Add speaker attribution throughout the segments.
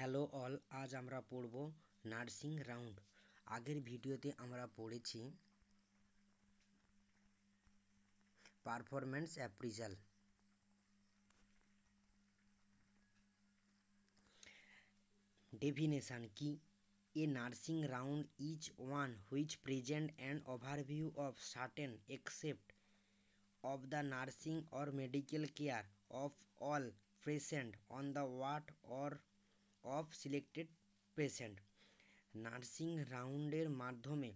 Speaker 1: Hello all, আজ আমরা পড়ব নার্সিং রাউন্ড। আগের ভিডিওতে আমরা পড়েছি পারফরম্যান্স অ্যাপ্রিজাল। ডেফিনেশন কি? A nursing round is one which present an overview of certain aspect of the nursing or medical care of all present on the ward or of selected patient। Nursing রাউন্ডের মাধ্যমে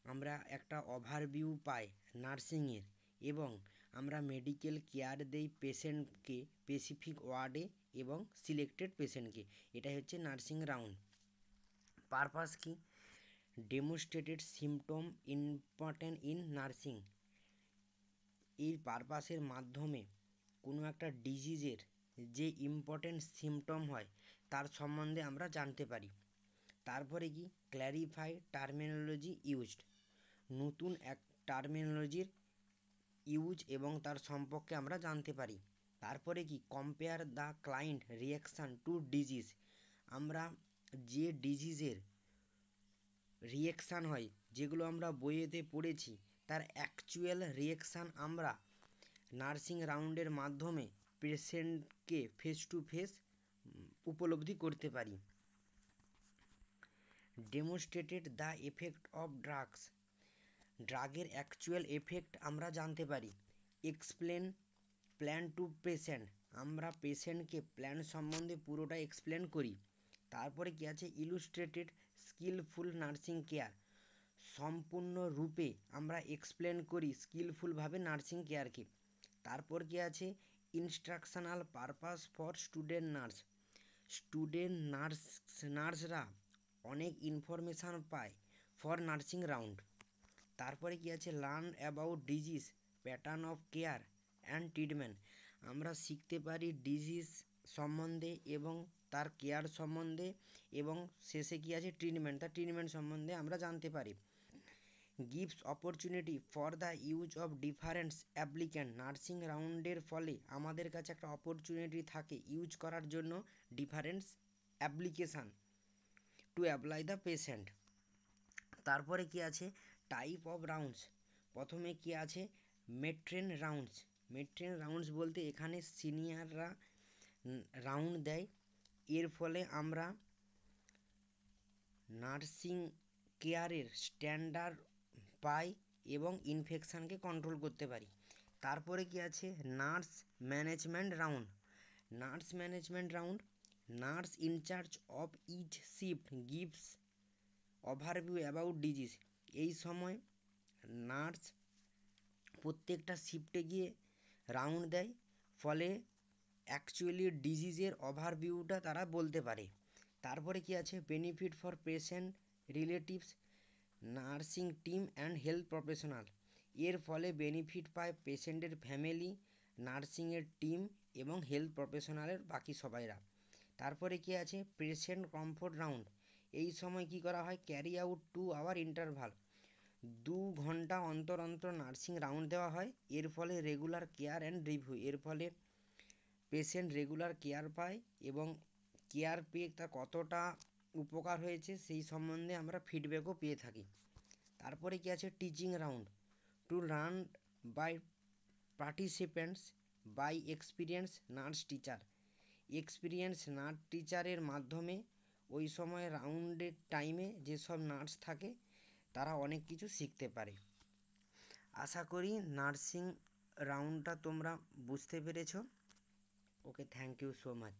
Speaker 1: আমরা একটা overview পাই নার্সিংয়ের, এবং আমরা medical care দেই পেশেন্টকে specific ওয়ার্ডে এবং সিলেক্টেড পেশেন্টকে। এটাই হচ্ছে নার্সিং রাউন্ড। পারপাস কি? Demonstrated symptom important in nursing. এই পারপাসের মাধ্যমে কোনো একটা ডিজিজের যে ইম্পর্টেন্ট সিমটম হয় তার সম্বন্ধে আমরা জানতে পারি। তারপরে কি? Clarify terminology used. নতুন এক টার্মিনোলজির ইউজ এবং তার সম্পর্কে আমরা জানতে পারি। তারপরে কি? Compare the client reaction two disease. আমরা যে ডিজিজের রিয়াকশান হয়, যেগুলো আমরা বইয়েতে পড়েছি, তার অ্যাকচুয়াল রিয়াকশান আমরা নার্সিং রাউন্ডের মাধ্যমে পেশেন্টকে ফেস টু ফেস উপলব্ধি করতে পারি। Demonstrated the effect of drugs. ড্রাগের অ্যাকচুয়াল এফেক্ট আমরা জানতে পারি। Explain plan to patient. আমরা পেশেন্টকে প্ল্যান সম্বন্ধে পুরোটা এক্সপ্লেন করি। তারপরে কি আছে? Illustrated skilful nursing care. সম্পূর্ণরূপে আমরা এক্সপ্লেন করি স্কিলফুলভাবে নার্সিং কেয়ারকে। তারপর কি আছে? Instructional purpose for student nurse. Student নার্সরা অনেক ইনফরমেশান পায় ফর নার্সিং রাউন্ড। তারপরে কি আছে? Learn about disease pattern of care and treatment. আমরা শিখতে পারি ডিজিজ সম্বন্ধে এবং তার কেয়ার সম্বন্ধে, এবং শেষে কি আছে? ট্রিটমেন্ট, তার ট্রিটমেন্ট সম্বন্ধে আমরা জানতে পারি। Gives opportunity for the use of difference applicant. Nursing রাউন্ডের ফলে আমাদের কাছে একটা অপরচুনিটি থাকে ইউজ করার জন্য difference application to apply the patient. তারপরে কি আছে? Type of rounds. প্রথমে কি আছে? মেট্রেন রাউন্ডস। মেট্রেন রাউন্ডস বলতে এখানে সিনিয়ররা রাউন্ড দেয়, এর ফলে আমরা নার্সিং কেয়ারের স্ট্যান্ডার্ড পাই এবং ইনফেকশানকে কন্ট্রোল করতে পারি। তারপরে কি আছে? Nurse management round. Nurse management round, nurse in-charge of each shift gives overview about disease. এই সময় নার্স প্রত্যেকটা শিফটে গিয়ে রাউন্ড দেয়, ফলে অ্যাকচুয়ালি ডিজিজের ওভারভিউটা তারা বলতে পারে। তারপরে কি আছে? Benefit for patient relatives, nursing team and health professional. এর ফলে বেনিফিট পায় পেশেন্টের ফ্যামিলি, নার্সিংয়ের টিম এবং হেলথ প্রফেশনালের বাকি সবাইরা। তারপরে কি আছে? Patient comfort round. এই সময় কি করা হয়? Carry out 2 hour interval. 2 ঘন্টা অন্তর অন্তর নার্সিং রাউন্ড দেওয়া হয়। এর ফলে রেগুলার কেয়ার অ্যান্ড রিভিউ। এর ফলে পেশেন্ট রেগুলার কেয়ার পায় এবং কেয়ার পেয়ে তা কতটা উপকার হয়েছে সেই সম্বন্ধে আমরা ফিডব্যাকও পেয়ে থাকি। তারপরে কি আছে? Teaching round. To learn by participants by experience nurse teacher. Experience nurse টিচারের মাধ্যমে ওই সময় রাউন্ডের টাইমে যেসব নার্স থাকে তারা অনেক কিছু শিখতে পারে। আশা করি নার্সিং রাউন্ডটা তোমরা বুঝতে পেরেছো। ওকে, থ্যাংক ইউ সো মাচ।